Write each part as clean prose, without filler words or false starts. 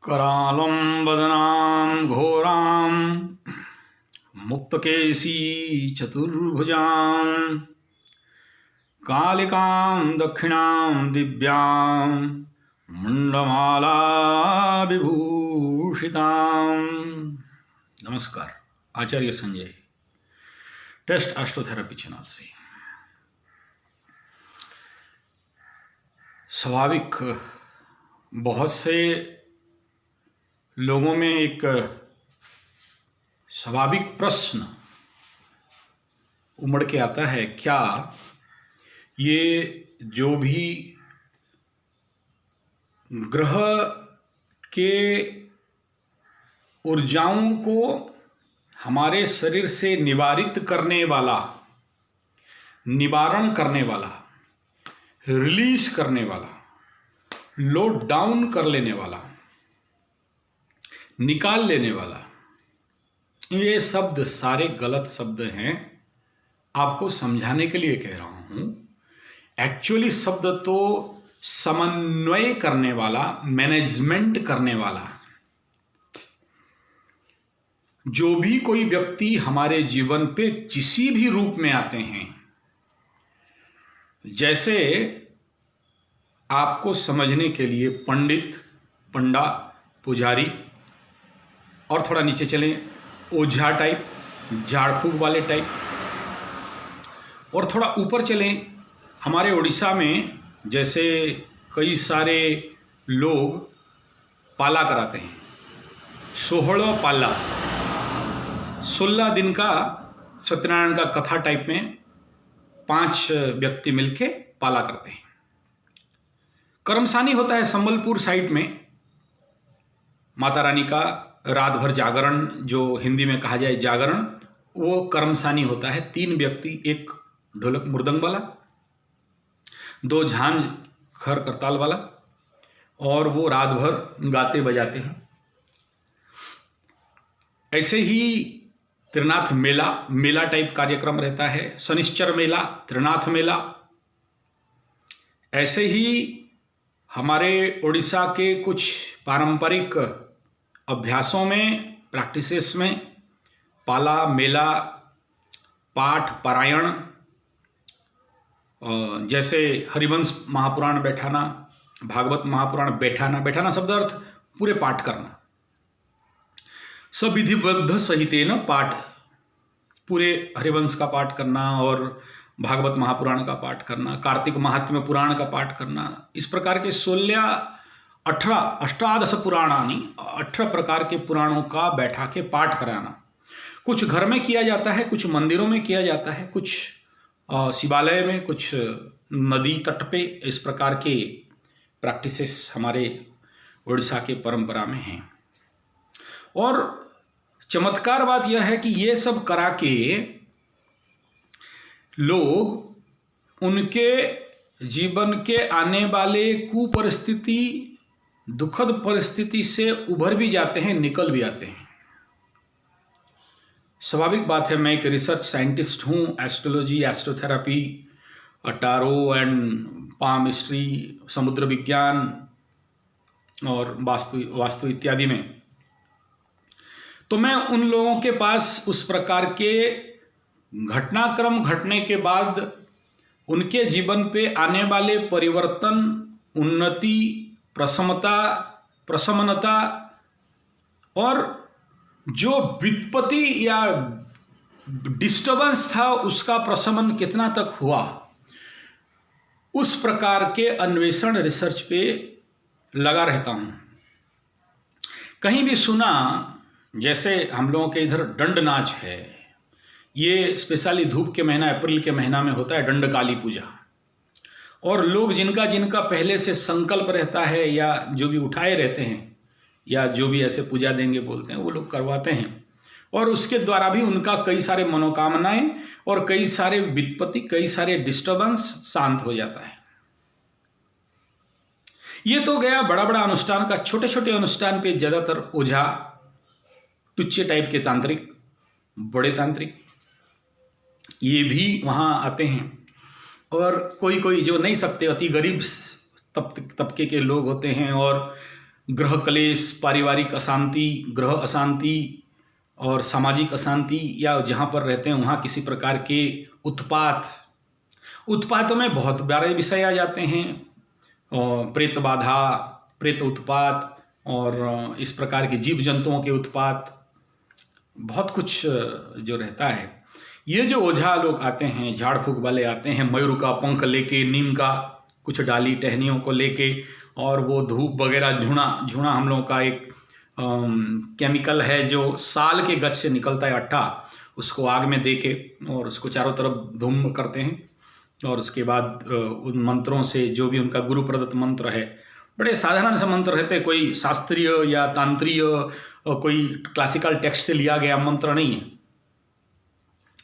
करालं वदनां घोरां मुक्तकेशी चतुर्भुजां कालिकां दक्षिणां दिव्यां मुंडमाला विभूषितां। नमस्कार, आचार्य Sanjay, test एस्ट्रोथेरेपी channel से। स्वाभाविक बहुत से लोगों में एक स्वाभाविक प्रश्न उमड़ के आता है, क्या ये जो भी ग्रह के ऊर्जाओं को हमारे शरीर से निवारित करने वाला, निवारण करने वाला, रिलीज करने वाला, लोड डाउन कर लेने वाला, निकाल लेने वाला, ये शब्द सारे गलत शब्द हैं। आपको समझाने के लिए कह रहा हूं। एक्चुअली शब्द तो समन्वय करने वाला, मैनेजमेंट करने वाला। जो भी कोई व्यक्ति हमारे जीवन पे किसी भी रूप में आते हैं, जैसे आपको समझने के लिए पंडित, पंडा, पुजारी, और थोड़ा नीचे चलें ओझा टाइप, झाड़ फूक वाले टाइप, और थोड़ा ऊपर चलें हमारे उड़ीसा में जैसे कई सारे लोग पाला कराते हैं। 16 पाला, 16 दिन का सत्यनारायण का कथा टाइप में 5 व्यक्ति मिलके पाला करते हैं। कर्मसानी होता है संबलपुर साइड में, माता रानी का रात भर जागरण, जो हिंदी में कहा जाए जागरण, वो कर्मसानी होता है। 3 व्यक्ति, एक ढोलक मृदंग वाला, 2 झांझ खर करताल वाला, और वो रात भर गाते बजाते हैं। ऐसे ही त्रिनाथ मेला, मेला टाइप कार्यक्रम रहता है। शनिश्चर मेला, त्रिनाथ मेला। ऐसे ही हमारे उड़ीसा के कुछ पारंपरिक अभ्यासों में, प्रैक्टिसेस में पाला, मेला, पाठ, पारायण, जैसे हरिवंश महापुराण बैठाना, भागवत महापुराण बैठाना, बैठाना शब्द अर्थ पूरे पाठ करना, सब विधिबद्ध सहितेन पाठ, पूरे हरिवंश का पाठ करना और भागवत महापुराण का पाठ करना, कार्तिक महात्म्य पुराण का पाठ करना। इस प्रकार के 18 पुराणानी, 18 प्रकार के पुराणों का बैठा के पाठ कराना। कुछ घर में किया जाता है, कुछ मंदिरों में किया जाता है, कुछ शिवालय में, कुछ नदी तट पे। इस प्रकार के प्रैक्टिसेस हमारे उड़ीसा के परंपरा में हैं। और चमत्कार बात यह है कि ये सब करा के लोग उनके जीवन के आने वाले कुपरिस्थिति, दुखद परिस्थिति से उभर भी जाते हैं, निकल भी आते हैं। स्वाभाविक बात है, मैं एक रिसर्च साइंटिस्ट हूँ। एस्ट्रोलॉजी, एस्ट्रोथेरेपी, टारो एंड पामिस्ट्री, समुद्र विज्ञान और वास्तु इत्यादि में। तो मैं उन लोगों के पास उस प्रकार के घटनाक्रम घटने के बाद उनके जीवन पे आने वाले परिवर्तन, उन्नति, प्रसन्नता, प्रशमनता, और जो वित्पत्ति या डिस्टर्बेंस था उसका प्रशमन कितना तक हुआ, उस प्रकार के अन्वेषण, रिसर्च पे लगा रहता हूं। कहीं भी सुना, जैसे हम लोगों के इधर दंड नाच है, ये स्पेशली धूप के महीना, अप्रैल के महीना में होता है दंड काली पूजा। और लोग जिनका जिनका पहले से संकल्प रहता है, या जो भी उठाए रहते हैं, या जो भी ऐसे पूजा देंगे बोलते हैं, वो लोग करवाते हैं। और उसके द्वारा भी उनका कई सारे मनोकामनाएं और कई सारे वित्पत्ति, कई सारे डिस्टर्बेंस शांत हो जाता है। ये तो गया बड़ा बड़ा अनुष्ठान का। छोटे छोटे अनुष्ठान पे ज़्यादातर ओझा, टुच्चे टाइप के तांत्रिक, बड़े तांत्रिक, ये भी वहाँ आते हैं। और कोई कोई जो नहीं सकते, अति गरीब तबके के लोग होते हैं, और ग्रह क्लेश, पारिवारिक अशांति, ग्रह अशांति और सामाजिक अशांति, या जहाँ पर रहते हैं वहाँ किसी प्रकार के उत्पातों में बहुत बड़े विषय आ जाते हैं, और प्रेत बाधा, प्रेत उत्पात, और इस प्रकार के जीव जंतुओं के उत्पात, बहुत कुछ जो रहता है। ये जो ओझा लोग आते हैं, झाड़ फूक वाले आते हैं, मयूर का पंख लेके, नीम का कुछ डाली टहनियों को लेके, और वो धूप वगैरह, झुणा हम लोगों का एक केमिकल है जो साल के गज से निकलता है अट्ठा, उसको आग में दे के और उसको चारों तरफ धूम करते हैं, और उसके बाद उन मंत्रों से, जो भी उनका गुरु प्रदत्त मंत्र है, बड़े साधारण से मंत्र रहते हैं, कोई शास्त्रीय या तांत्रिक, कोई क्लासिकल टेक्स्ट से लिया गया मंत्र नहीं है,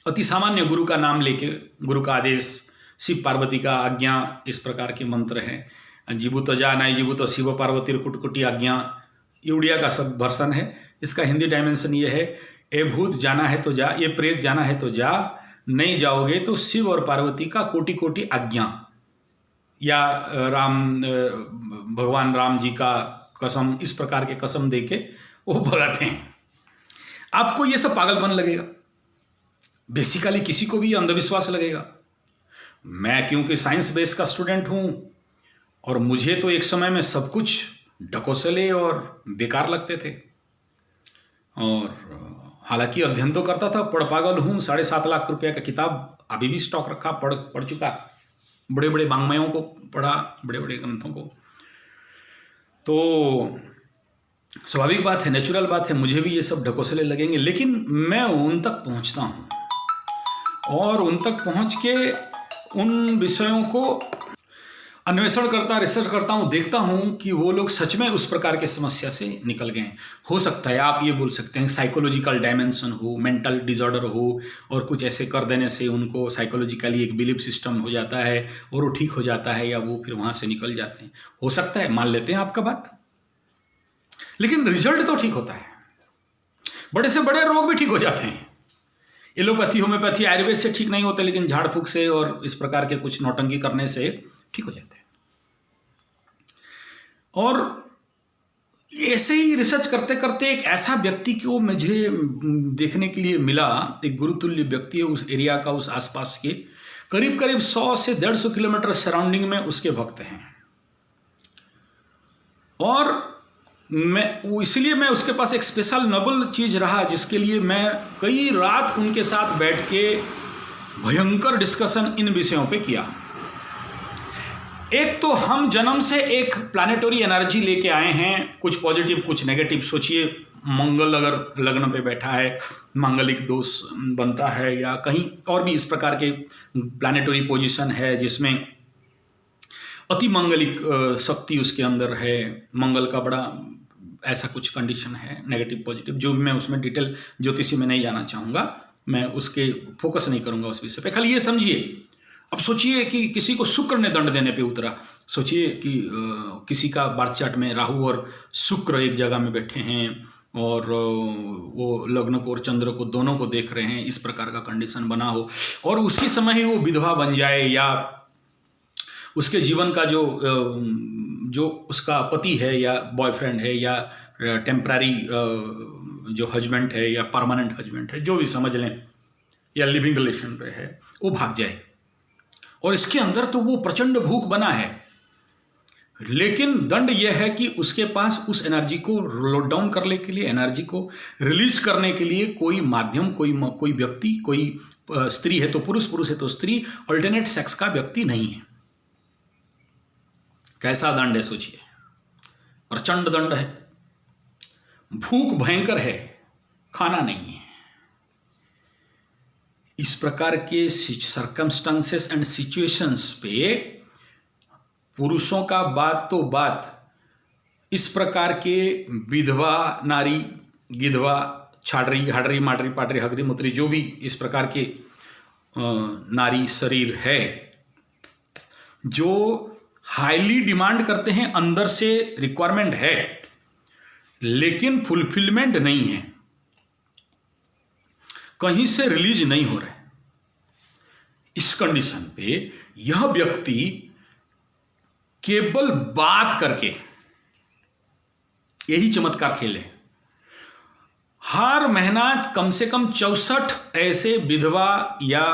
अति सामान्य गुरु का नाम लेके, गुरु का आदेश, शिव पार्वती का आज्ञा, इस प्रकार के मंत्र हैं। जीबूत जानाई जीबूत शिव पार्वती कुटकुटी आज्ञा, ये उड़िया का सब वर्सन है। इसका हिंदी डायमेंशन ये है, ए भूत जाना है तो जा, ये प्रेत जाना है तो जा, नहीं जाओगे तो शिव और पार्वती का कोटि कोटि आज्ञा, या भगवान राम जी का कसम, इस प्रकार के कसम देके वो भगाते हैं। आपको ये सब पागलपन लगेगा, बेसिकली किसी को भी अंधविश्वास लगेगा। मैं क्योंकि साइंस बेस का स्टूडेंट हूँ, और मुझे तो एक समय में सब कुछ ढकोसले और बेकार लगते थे, और हालांकि अध्ययन तो करता था, पढ़ पागल हूँ। 7.5 लाख रुपए का किताब अभी भी स्टॉक रखा, पढ़ चुका, बड़े बड़े वाङ्मयों को पढ़ा, बड़े बड़े ग्रंथों को। तो स्वाभाविक बात है, नेचुरल बात है, मुझे भी ये सब ढकोसले लगेंगे, लेकिन मैं उन तक पहुंचता हूं, और उन तक पहुंच के उन विषयों को अन्वेषण करता, रिसर्च करता हूं, देखता हूं कि वो लोग सच में उस प्रकार के समस्या से निकल गए। हो सकता है आप ये बोल सकते हैं साइकोलॉजिकल डायमेंशन हो, मेंटल डिसऑर्डर हो, और कुछ ऐसे कर देने से उनको साइकोलॉजिकली एक बिलीफ सिस्टम हो जाता है और वो ठीक हो जाता है, या वो फिर वहां से निकल जाते हैं। हो सकता है, मान लेते हैं आपका बात, लेकिन रिजल्ट तो ठीक होता है। बड़े से बड़े रोग भी ठीक हो जाते हैं। एलोपैथी, होम्योपैथी, आयुर्वेद से ठीक नहीं होते, लेकिन झाड़ फूक से और इस प्रकार के कुछ नौटंकी करने से ठीक हो जाते हैं। और ऐसे ही रिसर्च करते करते एक ऐसा व्यक्ति को मुझे देखने के लिए मिला, एक गुरुतुल्य व्यक्ति है उस एरिया का, उस आसपास के करीब करीब 100 से 150 किलोमीटर सराउंडिंग में उसके भक्त हैं, और इसलिए मैं उसके पास एक स्पेशल नोबल चीज रहा, जिसके लिए मैं कई रात उनके साथ बैठ के भयंकर डिस्कशन इन विषयों पे किया। एक तो हम जन्म से एक प्लानिटरी एनर्जी लेके आए हैं, कुछ पॉजिटिव कुछ नेगेटिव। सोचिए, मंगल अगर लग्न पे बैठा है, मांगलिक दोष बनता है, या कहीं और भी इस प्रकार के प्लानिटरी पोजीशन है जिसमें अति मंगलिक शक्ति उसके अंदर है, मंगल का बड़ा ऐसा कुछ कंडीशन है, नेगेटिव पॉजिटिव, जो भी मैं उसमें डिटेल ज्योतिषी में नहीं जाना चाहूँगा, मैं उसके फोकस नहीं करूँगा उस विषय पे। खाली ये समझिए, अब सोचिए कि किसी को शुक्र ने दंड देने पे उतरा। सोचिए कि किसी का बार्थ चार्ट में राहु और शुक्र एक जगह में बैठे हैं, और वो लग्न को और चंद्र को दोनों को देख रहे हैं, इस प्रकार का कंडीशन बना हो, और उसी समय ही वो विधवा बन जाए, या उसके जीवन का जो उसका पति है, या बॉयफ्रेंड है, या टेम्पररी जो हस्बैंड है, या परमानेंट हस्बैंड है, जो भी समझ लें, या लिविंग रिलेशन पे है, वो भाग जाए। और इसके अंदर तो वो प्रचंड भूख बना है, लेकिन दंड यह है कि उसके पास उस एनर्जी को लोड डाउन करने के लिए, एनर्जी को रिलीज करने के लिए कोई माध्यम, कोई व्यक्ति, कोई स्त्री है तो पुरुष, पुरुष है तो स्त्री, अल्टरनेट सेक्स का व्यक्ति नहीं है। कैसा दंड है सोचिए, प्रचंड दंड है, भूख भयंकर है, खाना नहीं है। इस प्रकार के सर्कमस्टांसेस एंड सिचुएशंस पे पुरुषों का बात तो बात, इस प्रकार के विधवा नारी, गिधवा, छाड़री, हाडरी, माडरी, पाटरी, हगरी, मुतरी, जो भी इस प्रकार के नारी शरीर है, जो हाईली डिमांड करते हैं, अंदर से रिक्वायरमेंट है लेकिन फुलफिलमेंट नहीं है, कहीं से रिलीज नहीं हो रहा है। इस कंडीशन पे यह व्यक्ति केवल बात करके यही चमत्कार खेल है। हर महीना कम से कम 64 ऐसे विधवा या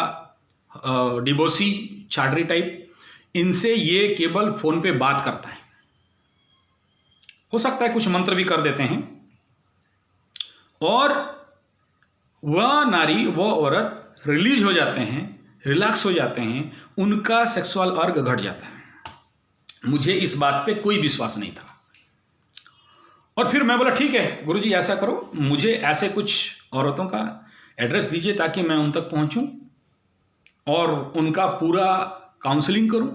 डिवोर्सी छाड़री टाइप, इनसे ये केवल फोन पे बात करता है। हो सकता है कुछ मंत्र भी कर देते हैं, और वह नारी, वह औरत रिलीज हो जाते हैं, रिलैक्स हो जाते हैं, उनका सेक्सुअल अर्ग घट जाता है। मुझे इस बात पे कोई विश्वास नहीं था, और फिर मैं बोला ठीक है गुरुजी, ऐसा करो, मुझे ऐसे कुछ औरतों का एड्रेस दीजिए ताकि मैं उन तक पहुंचूं और उनका पूरा काउंसलिंग करूं,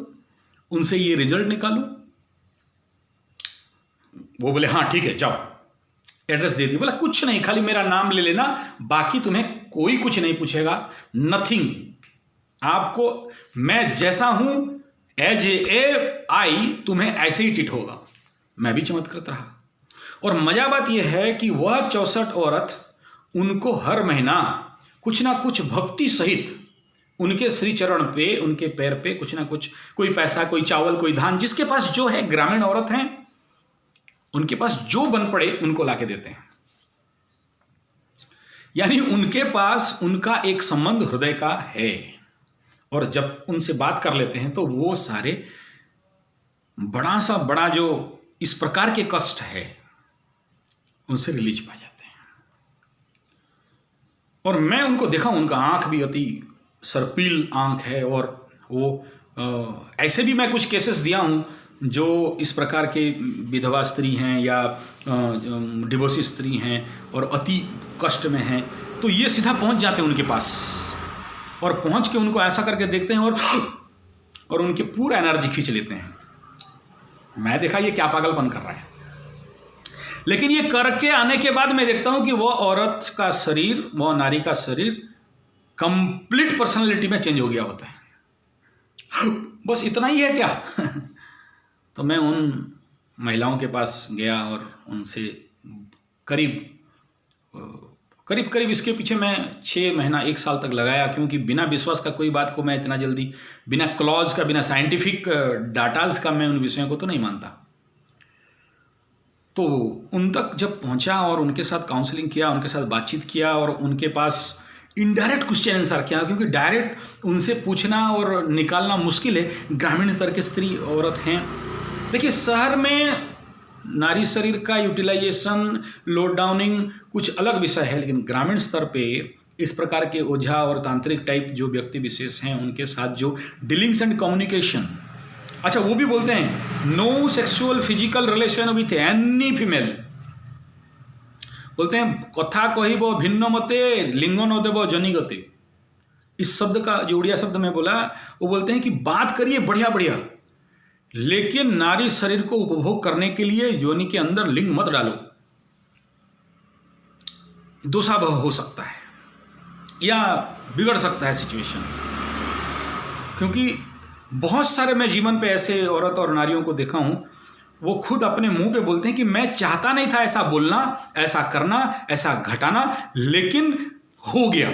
उनसे ये रिजल्ट निकालूं। वो बोले हाँ ठीक है, जाओ, एड्रेस दे दी। बोला कुछ नहीं, खाली मेरा नाम ले लेना, बाकी तुम्हें कोई कुछ नहीं पूछेगा, नथिंग। आपको मैं जैसा हूं एज ए आई, तुम्हें ऐसे ही ट्रीट होगा। मैं भी चमत्कृत रहा, और मजा बात यह है कि वह 64 औरत, उनको हर महीना कुछ ना कुछ भक्ति सहित उनके श्री चरण पे, उनके पैर पे कुछ ना कुछ, कोई पैसा, कोई चावल, कोई धान, जिसके पास जो है, ग्रामीण औरत हैं, उनके पास जो बन पड़े उनको लाके देते हैं। यानी उनके पास उनका एक संबंध हृदय का है, और जब उनसे बात कर लेते हैं तो वो सारे बड़ा सा बड़ा जो इस प्रकार के कष्ट है उनसे रिलीज पा जाते हैं। और मैं उनको देखा, उनका आंख भी अति सर्पिल आंख है, और वो ऐसे भी मैं कुछ केसेस दिया हूं जो इस प्रकार के विधवा स्त्री हैं या डिवोर्सी स्त्री हैं और अति कष्ट में हैं, तो ये सीधा पहुंच जाते हैं उनके पास, और पहुंच के उनको ऐसा करके देखते हैं और उनके पूरा एनर्जी खींच लेते हैं। मैं देखा ये क्या पागलपन कर रहा है, लेकिन ये करके आने के बाद मैं देखता हूं कि वो औरत का शरीर, वो नारी का शरीर कंप्लीट पर्सनालिटी में चेंज हो गया होता है। बस इतना ही है क्या? तो मैं उन महिलाओं के पास गया और उनसे करीब इसके पीछे मैं 6 महीना 1 साल तक लगाया, क्योंकि बिना विश्वास का कोई बात को मैं इतना जल्दी, बिना क्लॉज का, बिना साइंटिफिक डाटाज का मैं उन विषयों को तो नहीं मानता। तो उन तक जब पहुंचा और उनके साथ काउंसलिंग किया, उनके साथ बातचीत किया, और उनके पास इनडायरेक्ट क्वेश्चन आंसर किया, क्योंकि डायरेक्ट उनसे पूछना और निकालना मुश्किल है। ग्रामीण स्तर के स्त्री औरत हैं। देखिए, शहर में नारी शरीर का यूटिलाइजेशन, लोड डाउनिंग कुछ अलग विषय है, लेकिन ग्रामीण स्तर पे इस प्रकार के ओझा और तांत्रिक टाइप जो व्यक्ति विशेष हैं, उनके साथ जो डीलिंग्स एंड कम्युनिकेशन, अच्छा वो भी बोलते हैं no sexual physical relation with any female. बोलते हैं कथा कहिबो भिन्न मते लिंग न देव जनिगते। इस शब्द का जो उड़िया शब्द में बोला, वो बोलते हैं कि बात करिए बढ़िया बढ़िया, लेकिन नारी शरीर को उपभोग करने के लिए योनि के अंदर लिंग मत डालो, दोषाभाव हो सकता है या बिगड़ सकता है सिचुएशन। क्योंकि बहुत सारे मैं जीवन पे ऐसे औरत और नारियों को देखा हूं, वो खुद अपने मुंह पे बोलते हैं कि मैं चाहता नहीं था ऐसा बोलना, ऐसा करना, ऐसा घटाना, लेकिन हो गया,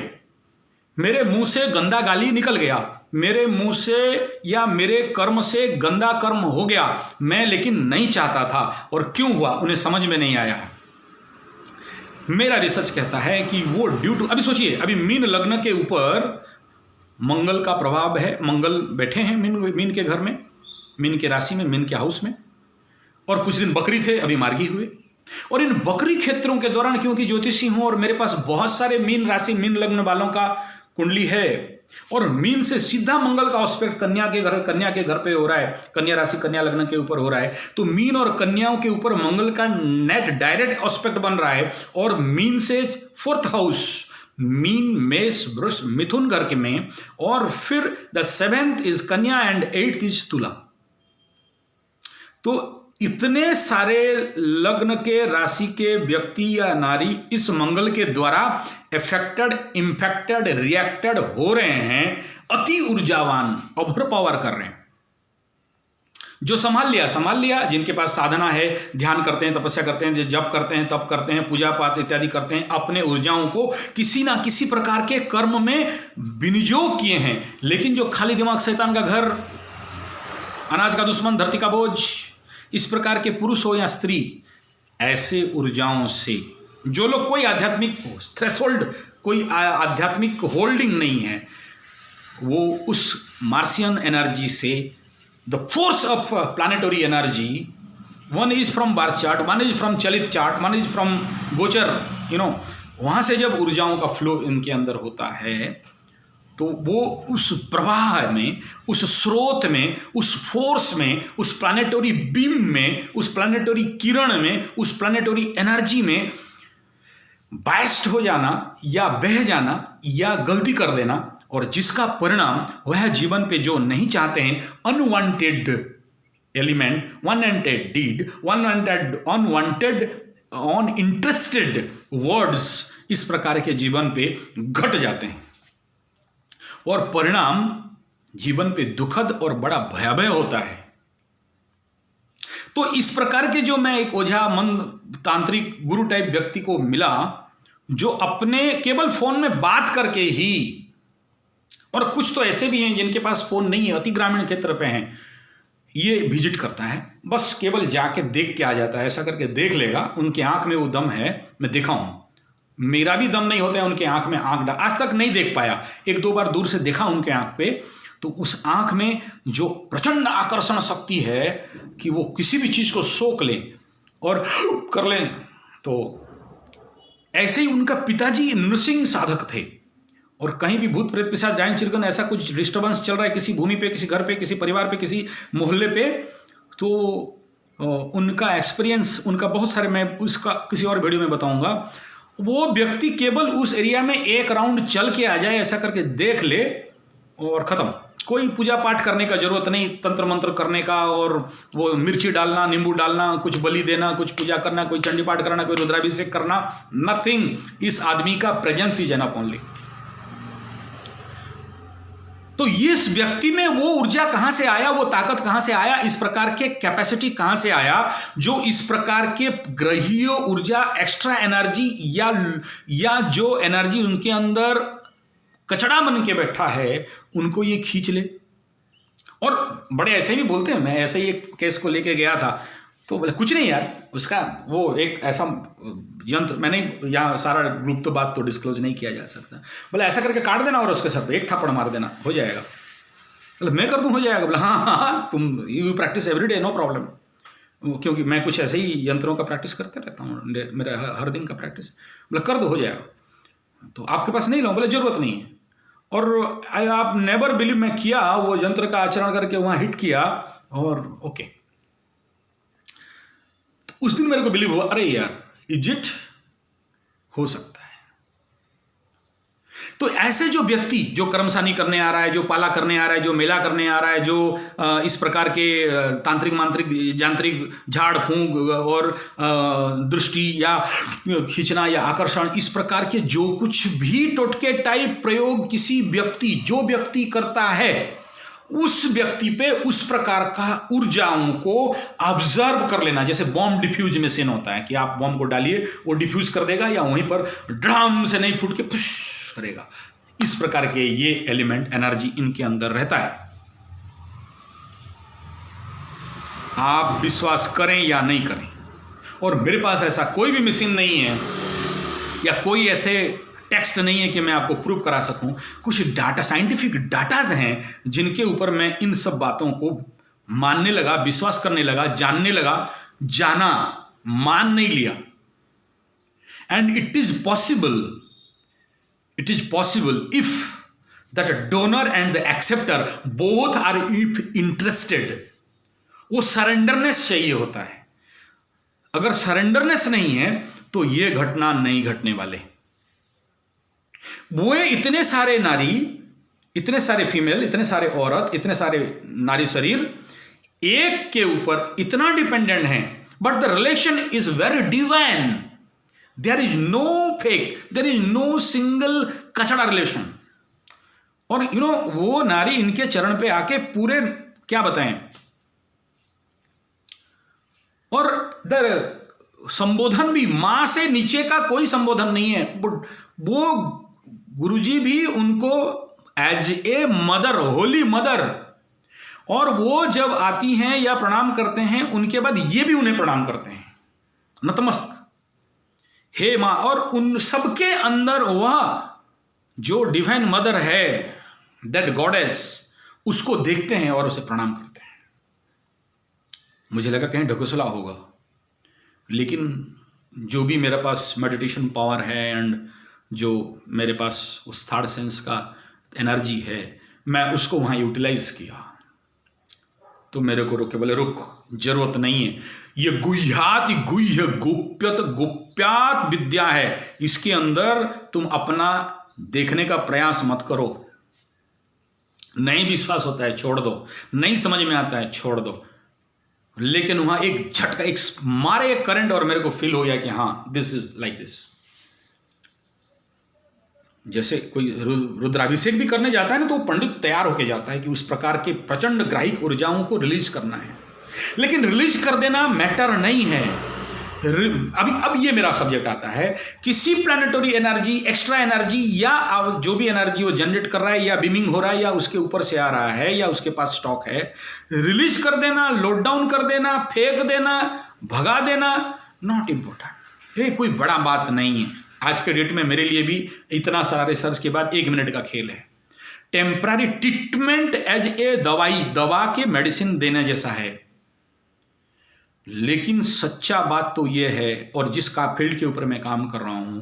मेरे मुंह से गंदा गाली निकल गया, मेरे मुंह से या मेरे कर्म से गंदा कर्म हो गया, मैं लेकिन नहीं चाहता था, और क्यों हुआ उन्हें समझ में नहीं आया है। मेरा रिसर्च कहता है कि वो ड्यू टू, अभी सोचिए, अभी मीन लग्न के ऊपर मंगल का प्रभाव है, मंगल बैठे हैं मीन के घर में, मीन के राशि में, मीन के हाउस में, और कुछ दिन बकरी थे, अभी मार्गी हुए। और इन बकरी क्षेत्रों के दौरान, क्योंकि ज्योतिषी हूं और मेरे पास बहुत सारे मीन राशि, मीन लग्न वालों का कुंडली है, और मीन से सीधा मंगल का ऑस्पेक्ट कन्या के घर पे हो रहा है, कन्या राशि कन्या लग्न के ऊपर हो रहा है, तो मीन और कन्याओं के ऊपर मंगल का नेट डायरेक्ट ऑस्पेक्ट बन रहा है, और मीन से 4th हाउस, मीन, मेष, वृष, मिथुन घर के में, और फिर द 7th इज कन्या एंड 8th इज तुला। तो इतने सारे लग्न के राशि के व्यक्ति या नारी इस मंगल के द्वारा इफेक्टेड, इंफेक्टेड, रिएक्टेड हो रहे हैं, अति ऊर्जावान, ओवर पावर कर रहे हैं। जो संभाल लिया, जिनके पास साधना है, ध्यान करते हैं, तपस्या करते हैं, जप करते हैं, तप करते हैं, पूजा पाठ इत्यादि करते हैं, अपने ऊर्जाओं को किसी ना किसी प्रकार के कर्म में विनियोग किए हैं। लेकिन जो खाली दिमाग, शैतान का घर, अनाज का दुश्मन, धरती का बोझ, इस प्रकार के पुरुष हो या स्त्री, ऐसे ऊर्जाओं से जो लोग कोई आध्यात्मिक थ्रेशोल्ड, कोई आध्यात्मिक होल्डिंग नहीं है, वो उस मार्सियन एनर्जी से, the force of planetary energy, one is from birth chart, one is from चलित चार्ट, वन इज फ्रॉम गोचर, वहां से जब ऊर्जाओं का फ्लो इनके अंदर होता है तो वो उस प्रवाह में, उस स्रोत में, उस फोर्स में, उस प्लानिटरी बीम में, उस प्लानिटरी किरण में, उस प्लानिटरी एनर्जी में बाइस्ड हो जाना या बह जाना या गलती कर देना, और जिसका परिणाम वह जीवन पे जो नहीं चाहते हैं, unwanted element, unwanted deed, unwanted uninterested words इस प्रकार के जीवन पे घट जाते हैं, और परिणाम जीवन पे दुखद और बड़ा भयावह होता है। तो इस प्रकार के जो मैं एक ओझा मन तांत्रिक गुरु टाइप व्यक्ति को मिला, जो अपने केवल फोन में बात करके ही, और कुछ तो ऐसे भी हैं जिनके पास फोन नहीं है, अति ग्रामीण क्षेत्र पे हैं, ये विजिट करता है, बस केवल जाके देख के आ जाता है, ऐसा करके देख लेगा, उनके आंख में वो दम है, मैं देखा हूं, मेरा भी दम नहीं होता है उनके आंख में आंख डाल, आज तक नहीं देख पाया, एक दो बार दूर से देखा उनके आंख पे, तो उस आंख में जो प्रचंड आकर्षण शक्ति है कि वो किसी भी चीज को सोख ले और कर ले। तो ऐसे ही उनका पिताजी नृसिंह साधक थे, और कहीं भी भूत प्रेत पिशाच डायन चिरगन ऐसा कुछ डिस्टर्बेंस चल रहा है किसी भूमि पे, किसी घर पे, किसी परिवार पे, किसी मोहल्ले पे, तो उनका एक्सपीरियंस, उनका बहुत सारे, मैं उसका किसी और वीडियो में बताऊंगा, वो व्यक्ति केवल उस एरिया में एक राउंड चल के आ जाए, ऐसा करके देख ले और खत्म। कोई पूजा पाठ करने का जरूरत नहीं, तंत्र मंत्र करने का, और वो मिर्ची डालना, नींबू डालना, कुछ बलि देना, कुछ पूजा करना, कोई चंडी पाठ करना, कोई रुद्राभिषेक करना, नथिंग। इस आदमी का प्रेजेंस इज एनफ ओनली। तो इस व्यक्ति में वो ऊर्जा कहां से आया, वो ताकत कहां से आया, इस प्रकार के कैपेसिटी कहां से आया, जो इस प्रकार के ग्रहीय ऊर्जा, एक्स्ट्रा एनर्जी या जो एनर्जी उनके अंदर कचड़ा बन के बैठा है, उनको ये खींच ले। और बड़े ऐसे भी बोलते हैं, मैं ऐसे ही एक केस को लेके गया था, तो बोले कुछ नहीं यार, उसका वो एक ऐसा यंत्र, मैंने यहाँ सारा ग्रुप तो बात तो डिस्क्लोज नहीं किया जा सकता, बोले ऐसा करके काट देना और उसके सर पे एक थप्पड़ मार देना, हो जाएगा। बोले मैं कर दूं, हो जाएगा। बोले हाँ हाँ हाँ, तुम you practise every day, no problem, क्योंकि मैं कुछ ऐसे ही यंत्रों का प्रैक्टिस करते रहता हूँ, मेरा हर दिन का प्रैक्टिस। बोले कर दो, हो जाएगा। तो आपके पास नहीं लो? बोले जरूरत नहीं है। और आप नेवर बिलीव, मैं किया, वो यंत्र का आचरण करके वहाँ हिट किया, और ओके, उस दिन मेरे को बिलीव हुआ, अरे यार इजिट हो सकता है। तो ऐसे जो व्यक्ति जो कर्मसानी करने आ रहा है, जो पाला करने आ रहा है, जो मेला करने आ रहा है, जो इस प्रकार के तांत्रिक मांत्रिक यांत्रिक झाड़ फूंक और दृष्टि या खींचना या आकर्षण, इस प्रकार के जो कुछ भी टोटके टाइप प्रयोग किसी व्यक्ति, जो व्यक्ति करता है, उस व्यक्ति पे उस प्रकार का ऊर्जाओं को ऑब्जर्व कर लेना। जैसे बॉम्ब डिफ्यूज मशीन होता है कि आप बॉम्ब को डालिए, वो डिफ्यूज कर देगा, या वहीं पर ड्रम से नहीं फूट के पुश करेगा। इस प्रकार के ये एलिमेंट, एनर्जी इनके अंदर रहता है। आप विश्वास करें या नहीं करें, और मेरे पास ऐसा कोई भी मशीन नहीं है या कोई ऐसे टेक्स्ट नहीं है कि मैं आपको प्रूव करा सकूं। कुछ डाटा, साइंटिफिक डाटाज हैं जिनके ऊपर मैं इन सब बातों को मानने लगा, विश्वास करने लगा, जानने लगा, जाना, मान नहीं लिया। And it is possible if that donor and the acceptor both are if interested. वो सरेंडरनेस चाहिए होता है। अगर सरेंडरनेस नहीं है तो ये घटना नहीं घटने वाले। वो इतने सारे नारी, इतने सारे फीमेल, इतने सारे औरत, इतने सारे नारी शरीर एक के ऊपर इतना डिपेंडेंट हैं, but the relation is very divine. There is no fake, there is no single कचड़ा रिलेशन। और वो नारी इनके चरण पे आके पूरे क्या बताएं, और संबोधन भी मां से नीचे का कोई संबोधन नहीं है। वो गुरुजी भी उनको as a mother, holy mother, और वो जब आती हैं या प्रणाम करते हैं, उनके बाद ये भी उन्हें प्रणाम करते हैं। नतमस्तक, हे मां, और उन सबके अंदर वह जो डिवाइन मदर है, दैट गॉडेस, उसको देखते हैं और उसे प्रणाम करते हैं। मुझे लगा कहीं ढकोसला होगा, लेकिन जो भी मेरे पास मेडिटेशन पावर है एंड जो मेरे पास उस थर्ड सेंस का एनर्जी है, मैं उसको वहाँ यूटिलाइज किया। तो मेरे को रुक के बोले, रुक, जरूरत नहीं है, ये गुह्यात गुह्य गुप्यत गुप्यात विद्या है, इसके अंदर तुम अपना देखने का प्रयास मत करो। नहीं विश्वास होता है छोड़ दो, नहीं समझ में आता है छोड़ दो। लेकिन वहां एक झटका, एक मारे एक करंट, और मेरे को फील हो गया कि हाँ, दिस इज लाइक दिस। जैसे कोई रुद्राभिषेक भी करने जाता है ना, तो पंडित तैयार होके जाता है कि उस प्रकार के प्रचंड ग्राहिक ऊर्जाओं को रिलीज करना है। लेकिन रिलीज कर देना मैटर नहीं है। अब ये मेरा सब्जेक्ट आता है, किसी प्लैनेटरी एनर्जी, एक्स्ट्रा एनर्जी, या जो भी एनर्जी वो जनरेट कर रहा है, या बीमिंग हो रहा है, या उसके ऊपर से आ रहा है, या उसके पास स्टॉक है, रिलीज कर देना, लोड डाउन कर देना, फेंक देना, भगा देना, नॉट इंपॉर्टेंट। ये कोई बड़ा बात नहीं है। आज के डेट में मेरे लिए भी इतना सारा रिसर्च के बाद 1 मिनट का खेल है। टेम्पररी ट्रीटमेंट एज ए दवाई, दवा के मेडिसिन देने जैसा है। लेकिन सच्चा बात तो यह है, और जिसका फील्ड के ऊपर मैं काम कर रहा हूं,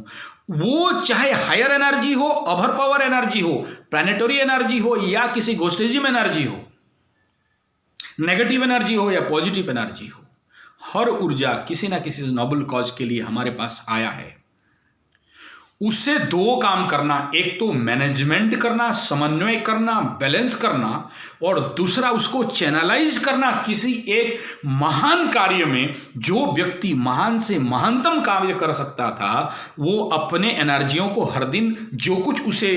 वो चाहे हायर एनर्जी हो, ओवर पावर एनर्जी हो, प्लैनेटरी एनर्जी हो, या किसी घोस्टिज्म एनर्जी हो, नेगेटिव एनर्जी हो या पॉजिटिव एनर्जी हो, हर ऊर्जा किसी ना किसी नोबल कॉज के लिए हमारे पास आया है। उससे 2 काम करना, एक तो मैनेजमेंट करना, समन्वय करना, बैलेंस करना, और दूसरा उसको चैनलाइज करना किसी एक महान कार्य में। जो व्यक्ति महान से महानतम कार्य कर सकता था, वो अपने एनर्जियों को हर दिन जो कुछ उसे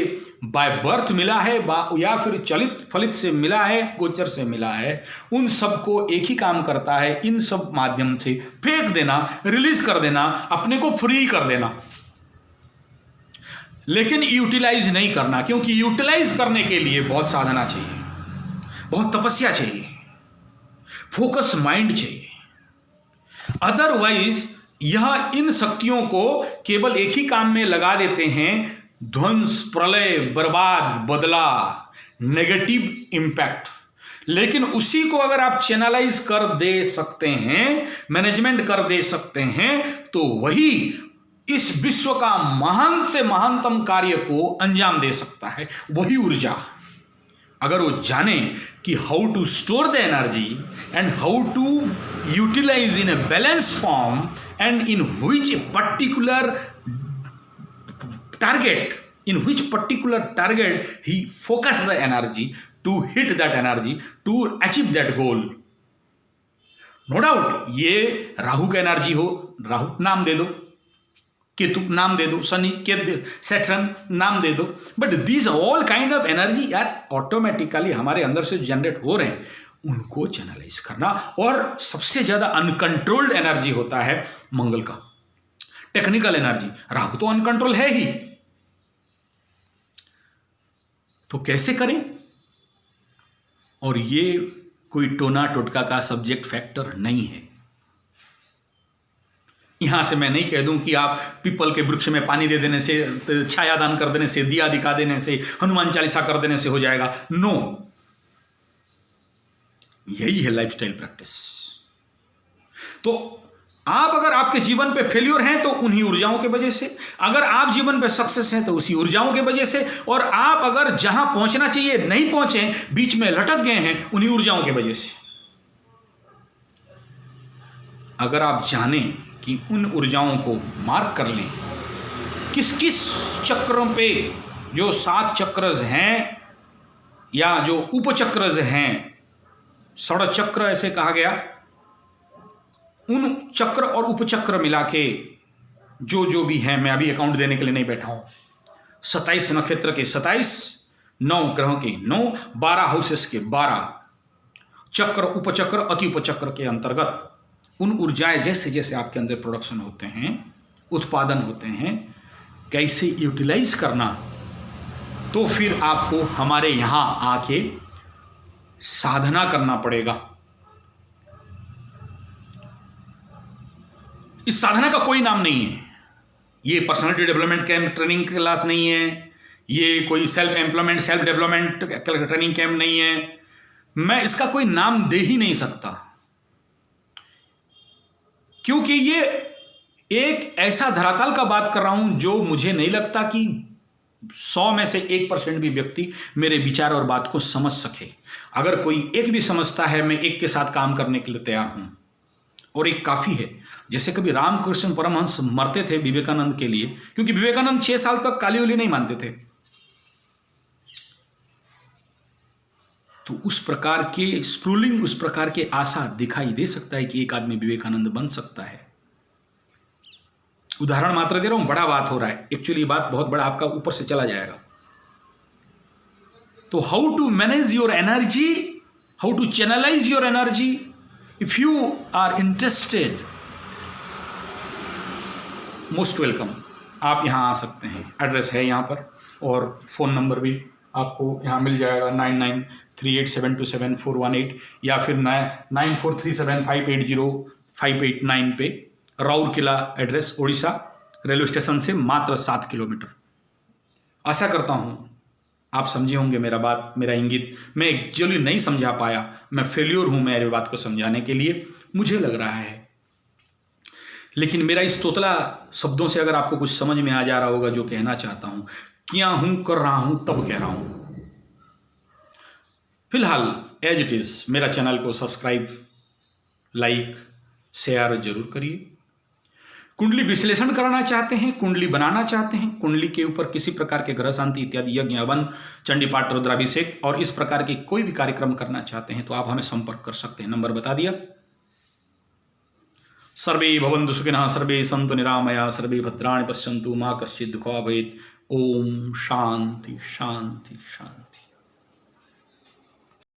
बाय बर्थ मिला है, या फिर चलित फलित से मिला है, गोचर से मिला है, उन सबको एक ही काम करता है, इन सब माध्यम से फेंक देना, रिलीज कर देना, अपने को फ्री कर देना। लेकिन यूटिलाइज नहीं करना, क्योंकि यूटिलाइज करने के लिए बहुत साधना चाहिए, बहुत तपस्या चाहिए, फोकस माइंड चाहिए। अदरवाइज यह इन शक्तियों को केवल एक ही काम में लगा देते हैं, ध्वंस, प्रलय, बर्बाद, बदला, नेगेटिव इंपैक्ट। लेकिन उसी को अगर आप चैनलाइज कर दे सकते हैं, मैनेजमेंट कर दे सकते हैं, तो वही इस विश्व का महान से महानतम कार्य को अंजाम दे सकता है। वही ऊर्जा, अगर वो जाने कि how to store the energy and how to utilise in a balance form, and in which particular target he focus the energy to hit that energy, to achieve that goal. No doubt ये राहु का energy हो, राहु नाम दे दो, केतु नाम दे दो, Shani, Saturn नाम दे दो, but these all kind of energy यार ऑटोमेटिकली हमारे अंदर से जनरेट हो रहे हैं, उनको चैनलाइज करना। और सबसे ज्यादा अनकंट्रोल्ड एनर्जी होता है मंगल का, टेक्निकल एनर्जी। राहु तो अनकंट्रोल है ही, तो कैसे करें? और ये कोई टोना टोटका का सब्जेक्ट फैक्टर नहीं है। यहां से मैं नहीं कह दूं कि आप पीपल के वृक्ष में पानी दे देने से, छाया दान कर देने से, दिया दिखा देने से, हनुमान चालीसा कर देने से हो जाएगा। नो, यही है लाइफस्टाइल प्रैक्टिस। तो आप अगर आपके जीवन पे फेल्योर हैं तो उन्हीं ऊर्जाओं के वजह से, अगर आप जीवन पे सक्सेस हैं तो उसी ऊर्जाओं के वजह से, और आप अगर जहां पहुंचना चाहिए नहीं पहुंचे, बीच में लटक गए हैं, उन्हीं ऊर्जाओं के वजह से। अगर आप जानें कि उन ऊर्जाओं को मार्क कर लें, किस किस चक्रों पे, जो 7 चक्रज हैं या जो उपचक्रज हैं, 16 चक्र ऐसे कहा गया, उन चक्र और उपचक्र मिला के जो जो भी हैं, मैं अभी अकाउंट देने के लिए नहीं बैठा हूं, 27 नक्षत्र के 27, 9 ग्रहों के 9, 12 हाउसेस के 12 चक्र, उपचक्र, अति उपचक्र के अंतर्गत उन ऊर्जाएं जैसे जैसे आपके अंदर प्रोडक्शन होते हैं, उत्पादन होते हैं, कैसे यूटिलाइज करना, तो फिर आपको हमारे यहां आके साधना करना पड़ेगा। इस साधना का कोई नाम नहीं है। ये personality development camp training class नहीं है, ये कोई self employment self development training camp नहीं है। मैं इसका कोई नाम दे ही नहीं सकता, क्योंकि ये एक ऐसा धरातल का बात कर रहा हूं जो मुझे नहीं लगता कि 100 में से 1% भी व्यक्ति मेरे विचार और बात को समझ सके। अगर कोई एक भी समझता है, मैं एक के साथ काम करने के लिए तैयार हूं, और एक काफी है। जैसे कभी रामकृष्ण परमहंस मरते थे विवेकानंद के लिए, क्योंकि विवेकानंद 6 साल तक काली उली नहीं मानते थे। तो उस प्रकार के स्प्रूलिंग, उस प्रकार के आशा दिखाई दे सकता है कि एक आदमी विवेकानंद बन सकता है। उदाहरण मात्र दे रहा हूं, बड़ा बात हो रहा है, एक्चुअली बात बहुत बड़ा आपका ऊपर से चला जाएगा। तो how to manage your energy, how to channelise your energy, if you are interested, most welcome. आप यहां आ सकते हैं, एड्रेस है यहां पर, और फ़ोन नंबर भी आपको यहाँ मिल जाएगा 9938727418 या फिर 9437580589 पे, Rourkela address, Orissa, railway station से मात्र 7 किलोमीटर। आशा करता हूँ आप समझे होंगे मेरा बात, मेरा इंगित। मैं एक्चुअली नहीं समझा पाया, मैं फेल्योर हूँ मेरी बात को समझाने के लिए, मुझे लग रहा है। लेकिन मेरा इस तोतला शब्दों से अगर आपको कुछ समझ में आ जा रहा होगा जो कहना चाहता हूँ, किया हूँ, कर रहा हूँ, तब कह रहा हूँ। फिलहाल एज इट इज़ मेरा चैनल को सब्सक्राइब, लाइक, शेयर जरूर करिए। कुंडली विश्लेषण कराना चाहते हैं, कुंडली बनाना चाहते हैं, कुंडली के ऊपर किसी प्रकार के ग्रह शांति इत्यादि यज्ञ, हवन, चंडी पाठ, रुद्राभिषेक और इस प्रकार के कोई भी कार्यक्रम करना चाहते हैं तो आप हमें संपर्क कर सकते हैं। नंबर बता दिया। सर्वे भवन्तु सुखिनः, सर्वे सन्तु निरामया, सर्वे भद्राणि पश्यन्तु मा कश्चित् दुःखभाग् भवेत्। ओम शांति शांति शांति।